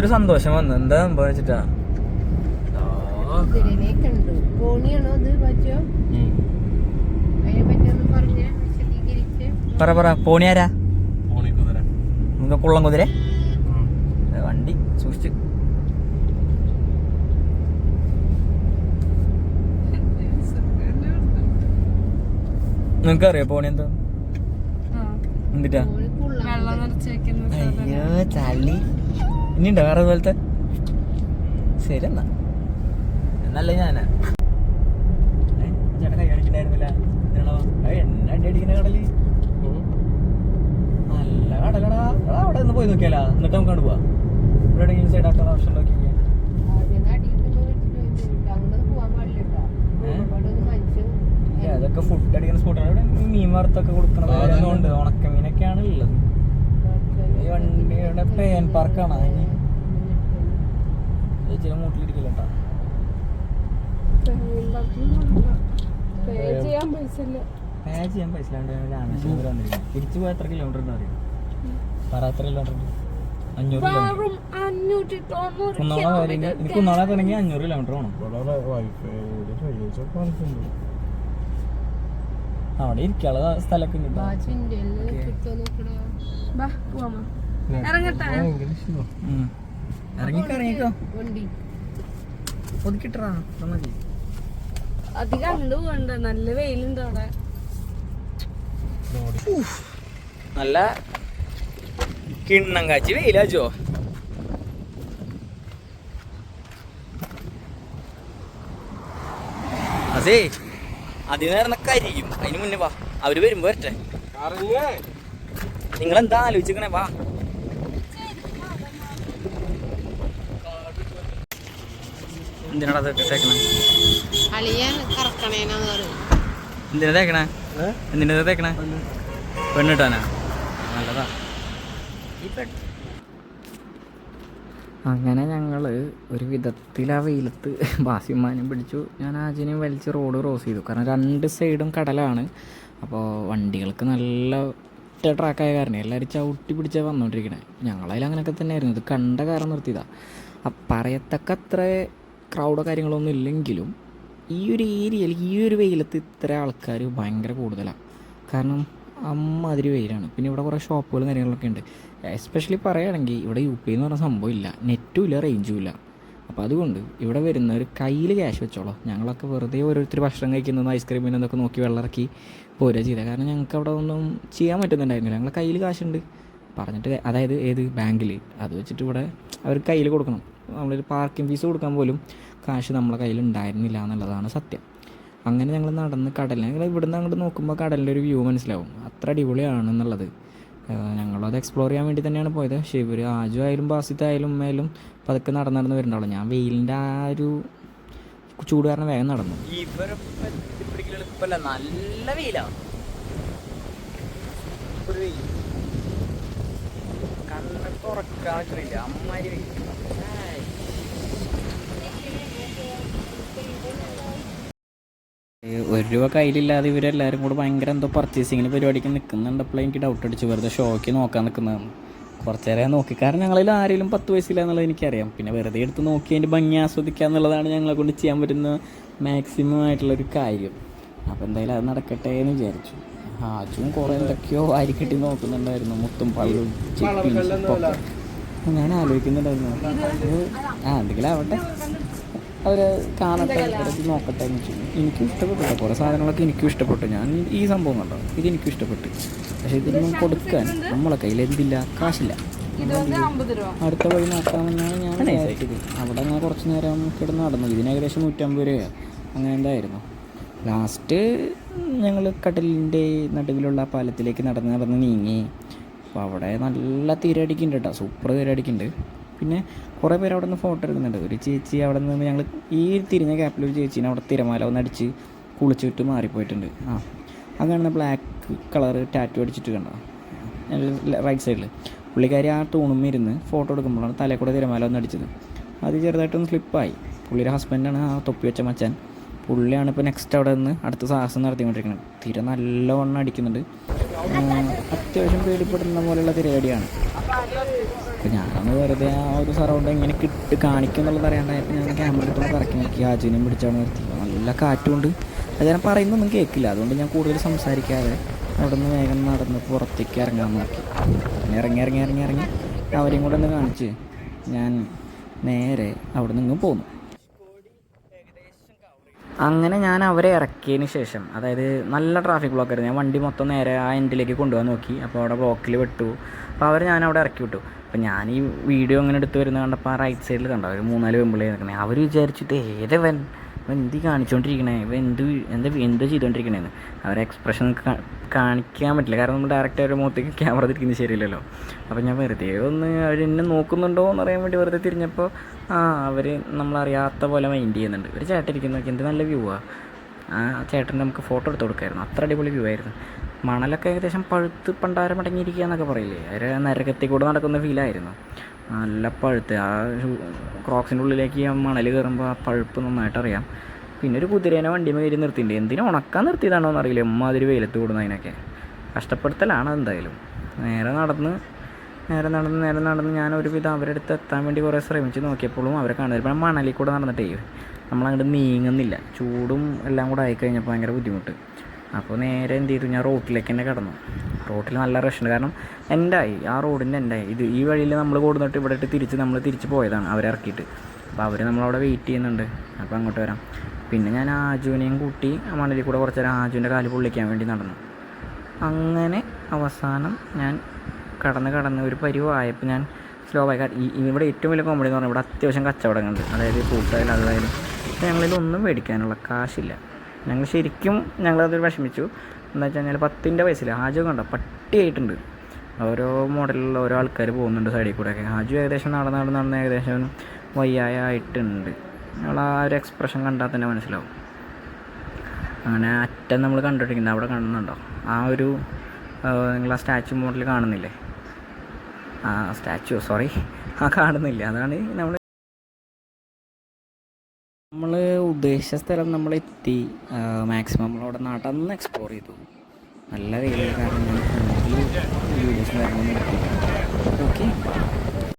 ഒരു സന്തോഷം വന്നു. എന്താ സംഭവം വെച്ചിട്ടാ പറ പോണി ആരാ? നിങ്ങൾക്ക് കുള്ളം കുതിര വണ്ടി സൂക്ഷിച്ച്. നിങ്ങൾക്ക് അറിയോ പോണി എന്താ? എന്തിട്ടാ? അയ്യോ ചളി. ഇനിയുണ്ടോ വേറെ അതുപോലത്തെ? ശരി എന്നാ എന്നല്ല ഞാനാ ചേട്ടൻ കൈ കാണിക്കണ്ടായിരുന്നില്ല. എണ്ണ അടി അടിക്കുന്ന കടല് നല്ല കടലടാ. അവിടെ ഒന്ന് പോയി നോക്കിയാലാ? എന്നിട്ട് നമുക്ക് കണ്ടുപോവാ. ഇവിടെ എവിടെയെങ്കിലും സൈഡ് ആക്കാൻ ഓപ്ഷൻ നോക്കിക്കേ. അതൊക്കെ ഫുഡ് അടിക്കുന്ന സ്പോട്ടാണ്. ഇവിടെ മീൻ വറുത്തൊക്കെ കൊടുക്കണത് ഉണക്കമീനൊക്കെയാണ് ഉള്ളത്. ഈ വണ്ടിയുടെ പേൻ പാർക്കാണ്. ചില മൂട്ടിലിരിക്കില്ല കേട്ടോ. പേ ചെയ്യാൻ പൈസ ഇല്ലാണ്ട് തിരിച്ചു പോയ എത്ര കിലോമീറ്റർ ഉണ്ട് അറിയാം? പറ എത്ര കിലോമീറ്റർ ഉണ്ട്? 500 കിലോമീറ്റർ. എനിക്ക് കുന്നോളെ തുടങ്ങി 500 കിലോമീറ്റർ വേണം. അവിടെ ഇരിക്കാനുള്ള സ്ഥലമൊക്കെ ഉണ്ട്. ഇറങ്ങിക്കോ ഒതുക്കിട്ടാ മതി. അത് കണ്ടുപോണ്ട. നല്ല വെയിലുണ്ട് അവിടെ. നല്ല കിണ്ണം കാച്ചി വെയിലാച്ചോ. അതേ അതിനേരം കരിയും. അതിന് മുന്നേ വാ, അവര് വരുമ്പോ വരട്ടെ. നിങ്ങളെന്താ ആലോചിക്കണേ? വാ. എന്തിനാ തേക്കണേ? എന്തിനാ തേക്കണേ? എന്തിനാ തേക്കണേ? പെണ്ണിട്ടാനാ? നല്ലതാ. അങ്ങനെ ഞങ്ങൾ ഒരു വിധത്തിൽ ആ വെയിലത്ത് ബാസിമാനും പിടിച്ചു. ഞാൻ ആജിനെയും വലിച്ച് റോഡ് ക്രോസ് ചെയ്തു. കാരണം 2 സൈഡും കടലാണ്. അപ്പോൾ വണ്ടികൾക്ക് നല്ല ട്രാക്കായ കാരണം എല്ലാവരും ചവിട്ടി പിടിച്ചാൽ വന്നുകൊണ്ടിരിക്കണേ. ഞങ്ങളതിൽ അങ്ങനെയൊക്കെ തന്നെയായിരുന്നു. ഇത് കണ്ട കാരണം നിർത്തിയതാണ്. പറയത്തക്ക അത്ര ക്രൗഡോ കാര്യങ്ങളൊന്നും ഇല്ലെങ്കിലും ഈ ഒരു ഏരിയയിൽ ഈ ഒരു വെയിലത്ത് ഇത്ര ആൾക്കാർ ഭയങ്കര കൂടുതലാണ്. കാരണം അമ്മാതിരി വെയിലാണ്. പിന്നെ ഇവിടെ കുറേ ഷോപ്പുകളും കാര്യങ്ങളൊക്കെ ഉണ്ട്. എസ്പെഷ്യലി പറയുകയാണെങ്കിൽ ഇവിടെ UP എന്ന് പറഞ്ഞ സംഭവം ഇല്ല, നെറ്റും ഇല്ല, റേഞ്ചും ഇല്ല. അപ്പോൾ അതുകൊണ്ട് ഇവിടെ വരുന്നവർ കയ്യിൽ ക്യാഷ് വെച്ചോളൂ. ഞങ്ങളൊക്കെ വെറുതെ ഓരോരുത്തർ ഭക്ഷണം കഴിക്കുന്നതും ഐസ്ക്രീമിൽ നിന്നൊക്കെ നോക്കി വെള്ളമിറക്കി പോരുക ചെയ്തത്. കാരണം ഞങ്ങൾക്ക് അവിടെ ഒന്നും ചെയ്യാൻ പറ്റുന്നുണ്ടായിരുന്നില്ല. ഞങ്ങളുടെ കയ്യിൽ കാശുണ്ട് പറഞ്ഞിട്ട്, അതായത് ഏത് ബാങ്കിൽ, അത് വെച്ചിട്ട് ഇവിടെ അവർ കയ്യിൽ കൊടുക്കണം. നമ്മളൊരു പാർക്കിംഗ് ഫീസ് കൊടുക്കാൻ പോലും കാശ് നമ്മളെ കയ്യിൽ ഉണ്ടായിരുന്നില്ല എന്നുള്ളതാണ് സത്യം. അങ്ങനെ ഞങ്ങൾ നടന്ന് കടലിൽ, ഞങ്ങൾ ഇവിടുന്ന് അങ്ങോട്ട് നോക്കുമ്പോൾ കടലിൻ്റെ ഒരു വ്യൂ മനസ്സിലാവും. അത്ര അടിപൊളിയാണെന്നുള്ളത്. ഞങ്ങളത് എക്സ്പ്ലോർ ചെയ്യാൻ വേണ്ടി തന്നെയാണ് പോയത്. പക്ഷേ ഇവർ ആജു ആയാലും ബാസിത്തായാലും ഉമ്മയാലും പതുക്കെ നടന്ന് വരുന്നുള്ളൂ. ഞാൻ വെയിലിൻ്റെ ആ ഒരു ചൂട് കാരണം വേഗം നടന്നു. നല്ല വെയിലാണ്. കണ്ണൊക്കെ ഉറക്കാൻ പറ്റില്ല. അമ്മാതിരി വെയിൽ. ₹1 കയ്യിലില്ലാതെ ഇവരെല്ലാവരും കൂടെ ഭയങ്കര എന്തോ പർച്ചേസിങ്ങിന് പരിപാടിക്ക് നിൽക്കുന്നുണ്ടപ്പോൾ എനിക്ക് ഡൗട്ട് അടിച്ചു. വെറുതെ ഷോയ്ക്ക് നോക്കാൻ നിൽക്കുന്നതാണ്. കുറച്ച് നേരം നോക്കി. കാരണം ഞങ്ങളിൽ ആരെങ്കിലും 10 വയസ്സില്ല എന്നുള്ളത് എനിക്കറിയാം. പിന്നെ വെറുതെ എടുത്ത് നോക്കി അതിൻ്റെ ഭംഗി ആസ്വദിക്കുക എന്നുള്ളതാണ് ഞങ്ങളെ കൊണ്ട് ചെയ്യാൻ പറ്റുന്ന മാക്സിമം ആയിട്ടുള്ളൊരു കാര്യം. അപ്പോൾ എന്തായാലും അത് നടക്കട്ടെ എന്ന് വിചാരിച്ചു. ആജും കുറേ എന്തൊക്കെയോ വാരിക്കെട്ടി നോക്കുന്നുണ്ടായിരുന്നു. മുത്തും പള്ളും ഞാൻ ആലോചിക്കുന്നുണ്ടായിരുന്നു, എന്തെങ്കിലും ആവട്ടെ, അവർ കാണട്ടെ, അവരത് നോക്കട്ടെ എന്ന് വെച്ചു. എനിക്കും ഇഷ്ടപ്പെട്ടു. കുറേ സാധനങ്ങളൊക്കെ എനിക്കും ഇഷ്ടപ്പെട്ടു. ഞാൻ ഈ സംഭവം കണ്ടോ, ഇതെനിക്കും ഇഷ്ടപ്പെട്ടു. പക്ഷേ ഇതൊന്നും കൊടുക്കാൻ നമ്മളെ കയ്യിൽ എന്തില്ല, കാശില്ല. അടുത്ത വഴി നോക്കാമെന്നാണ് ഞാൻ വിചാരിച്ചത്. അവിടെ അങ്ങനെ കുറച്ച് നേരം കിടന്ന് നടന്നു. ഇതിന് ഏകദേശം 150 രൂപ അങ്ങനെ എന്തായിരുന്നു. ലാസ്റ്റ് ഞങ്ങൾ കടലിൻ്റെ നടുവിലുള്ള പാലത്തിലേക്ക് നടന്ന് നീങ്ങി. അപ്പോൾ അവിടെ നല്ല തിരടിക്കുന്നുണ്ട് കേട്ടോ, സൂപ്പർ തിരടിക്കുന്നുണ്ട്. പിന്നെ കുറേ പേര് അവിടെ നിന്ന് ഫോട്ടോ എടുക്കുന്നുണ്ട്. ഒരു ചേച്ചി അവിടെ നിന്ന്, ഞങ്ങൾ ഈ തിരിഞ്ഞ ഗ്യാപ്പിൽ ഒരു ചേച്ചീനെ അവിടെ തിരമാല ഒന്ന് അടിച്ച് കുളിച്ചിട്ട് മാറിപ്പോയിട്ടുണ്ട്. ആ കാണുന്ന ബ്ലാക്ക് കളർ ടാറ്റു അടിച്ചിട്ട് കണ്ടോ റൈറ്റ് സൈഡിൽ. പുള്ളിക്കാരി ആ തൂണുമ്മ ഇരുന്ന് ഫോട്ടോ എടുക്കുമ്പോഴാണ് തലയിൽ കൂടെ തിരമാല ഒന്ന് അടിച്ചത്. അത് ചെറുതായിട്ടൊന്ന് സ്ലിപ്പായി. പുള്ളിയുടെ ഹസ്ബൻഡാണ് ആ തൊപ്പി വെച്ച മച്ചാൻ. പുള്ളിയാണ് ഇപ്പോൾ നെക്സ്റ്റ് അവിടെ നിന്ന് അടുത്ത സാഹസം നടത്തിക്കൊണ്ടിരിക്കുന്നത്. തിര നല്ലവണ്ണം അടിക്കുന്നുണ്ട്. അത്യാവശ്യം പേടിപ്പെടുന്ന പോലെയുള്ള തിരയടിയാണ്. അപ്പോൾ ഞാനൊന്ന് വെറുതെ ആ ഒരു സറൗണ്ട് എങ്ങനെ കാണിക്കും എന്നുള്ളത് അറിയാണ്ടായപ്പോൾ ഞാൻ ക്യാമറ എടുത്തൊന്ന് കറക്കി നോക്കി. ആജുവിനെയും പിടിച്ചാണ് നിർത്തി. നല്ല കാറ്റുകൊണ്ട് അത് ഞാൻ പറയുന്നൊന്നും കേൾക്കില്ല. അതുകൊണ്ട് ഞാൻ കൂടുതൽ സംസാരിക്കാതെ അവിടെ നിന്ന് വേഗം നടന്ന് പുറത്തേക്ക് ഇറങ്ങാൻ നോക്കി. ഇറങ്ങി അവരെയും കൂടെ ഒന്ന് കാണിച്ച് ഞാൻ നേരെ അവിടെ നിന്ന് പോന്നു. അങ്ങനെ ഞാൻ അവരെ ഇറക്കിയതിന് ശേഷം, അതായത് നല്ല ട്രാഫിക് ബ്ലോക്ക് ആയിരുന്നു. ഞാൻ വണ്ടി മൊത്തം നേരെ ആ എൻഡിലേക്ക് കൊണ്ടുപോകാൻ നോക്കി. അപ്പോൾ അവിടെ ബ്ലോക്കിൽ വിട്ടു. അപ്പോൾ അവരെ ഞാൻ അവിടെ ഇറക്കി വിട്ടു. അപ്പോൾ ഞാൻ ഈ വീഡിയോ അങ്ങനെ എടുത്ത് വരുന്നത് കണ്ടപ്പോൾ ആ റൈറ്റ് സൈഡിൽ കണ്ടോ ഒരു 3-4 പെമ്പിളേ നിൽക്കണേ. അവർ വിചാരിച്ചിട്ട് ഏതവൻ എന്ത് കാണിച്ചുകൊണ്ടിരിക്കണേ, എന്തോ ചെയ്തുകൊണ്ടിരിക്കണേന്ന്. അവരെ എക്സ്പ്രഷൻ കാണിക്കാൻ പറ്റില്ല, കാരണം നമ്മൾ ഡയറക്റ്റ് അവരുടെ മുഖത്തേക്ക് ക്യാമറ തിരിക്കുന്നത് ശരിയല്ലല്ലോ. അപ്പോൾ ഞാൻ വെറുതെ ഒന്ന് അവരെന്നെ നോക്കുന്നുണ്ടോ എന്ന് അറിയാൻ വേണ്ടി വെറുതെ തിരിഞ്ഞപ്പോൾ അവർ നമ്മളറിയാത്ത പോലെ മൈൻഡ് ചെയ്യുന്നുണ്ട്. ഒരു ചേട്ടൻ ഇരിക്കുന്നതൊക്കെ എന്ത് നല്ല വ്യൂ ആണ്. ആ ചേട്ടൻ്റെ നമുക്ക് ഫോട്ടോ എടുത്ത് കൊടുക്കായിരുന്നു. അത്ര അടിപൊളി വ്യൂ ആയിരുന്നു. മണലൊക്കെ ഏകദേശം പഴുത്ത് പണ്ടാരം അടങ്ങിയിരിക്കുക എന്നൊക്കെ പറയില്ലേ, ഒരു നരകത്തിൽ കൂടെ നടക്കുന്ന ഫീലായിരുന്നു. നല്ല പഴുത്ത് ആ ക്രോക്സിൻ്റെ ഉള്ളിലേക്ക് ആ മണൽ കയറുമ്പോൾ ആ പഴുപ്പ് നന്നായിട്ട് അറിയാം. പിന്നെ ഒരു കുതിരേനെ വണ്ടിയിൽ കയറി നിർത്തിയിട്ടുണ്ട്. എന്തിനും ഉണക്കാൻ നിർത്തിയതാണോ എന്നറിയില്ല. എമ്മാതിരി വെയിലത്ത് കൂടുന്നതിനൊക്കെ കഷ്ടപ്പെടുത്തലാണ് എന്തായാലും. നേരെ നടന്ന് ഞാൻ ഒരുവിധം അവരുടെ അടുത്ത് എത്താൻ വേണ്ടി കുറേ ശ്രമിച്ച് നോക്കിയപ്പോഴും അവരെ കാണുന്നില്ല. പിന്നെ മണലിൽ കൂടെ നടന്നിട്ടേ നമ്മളങ്ങോട്ട് നീങ്ങുന്നില്ല. ചൂടും എല്ലാം കൂടെ ആയിക്കഴിഞ്ഞപ്പോൾ ഭയങ്കര ബുദ്ധിമുട്ട്. അപ്പോൾ നേരെ എന്ത് ചെയ്തു, ഞാൻ റോട്ടിലേക്ക് തന്നെ കടന്നു. റോട്ടിൽ നല്ല റഷുണ്ട്, കാരണം ആ റോഡിൻ്റെ ഈ വഴിയിൽ നമ്മൾ കൊടുന്നിട്ട് ഇവിടെ ഇട്ട് തിരിച്ച് പോയതാണ് അവരെ ഇറക്കിയിട്ട്. അപ്പോൾ അവർ നമ്മളവിടെ വെയിറ്റ് ചെയ്യുന്നുണ്ട്. അപ്പോൾ അങ്ങോട്ട് വരാം. പിന്നെ ഞാൻ ആജുവിനെയും കൂട്ടി മണലിൽ കൂടെ കുറച്ച് നേരം ആജുവിൻ്റെ കാല് പൊള്ളിക്കാൻ വേണ്ടി നടന്നു. അങ്ങനെ അവസാനം ഞാൻ കടന്ന് ഒരു പരിവായപ്പോൾ ഞാൻ സ്ലോ ആയി. ഇവിടെ ഏറ്റവും വലിയ കോമഡി എന്ന് പറഞ്ഞാൽ ഇവിടെ അത്യാവശ്യം കച്ചവടങ്ങളുണ്ട്. അതായത് ഫ്രൂട്ട്സായാലും അതായാലും. പക്ഷേ ഞങ്ങളിലൊന്നും മേടിക്കാനുള്ള കാശില്ല. ഞങ്ങളതൊരു വിഷമിച്ചു. എന്താ വെച്ച് കഴിഞ്ഞാൽ 10 പൈസയില്ല. ഹാജു കണ്ടോ പട്ടിയായിട്ടുണ്ട്. ഓരോ മോഡലിലുള്ള ഓരോ ആൾക്കാർ പോകുന്നുണ്ട് സൈഡിൽ കൂടെയൊക്കെ. ഹാജു ഏകദേശം നടന്ന് ഏകദേശം വയ്യായിട്ടുണ്ട്. ഞങ്ങൾ ആ ഒരു എക്സ്പ്രഷൻ കണ്ടാൽ തന്നെ മനസ്സിലാവും. അങ്ങനെ അറ്റം നമ്മൾ കണ്ടിട്ടിരിക്കുന്നത് അവിടെ കാണുന്നുണ്ടോ, ആ ഒരു നിങ്ങൾ ആ സ്റ്റാച്ചു മോഡൽ കാണുന്നില്ലേ, ആ സ്റ്റാച്ചു കാണുന്നില്ല. അതാണ് നമ്മൾ ഉദ്ദേശിച്ച സ്ഥലം നമ്മളെത്തി. മാക്സിമം നമ്മളവിടെ നടന്ന് എക്സ്പ്ലോർ ചെയ്തു. നല്ല വെയിൽ കാരണം ഞാൻ വീഡിയോസും കാര്യങ്ങളൊന്നും എടുത്തില്ല. ഓക്കെ.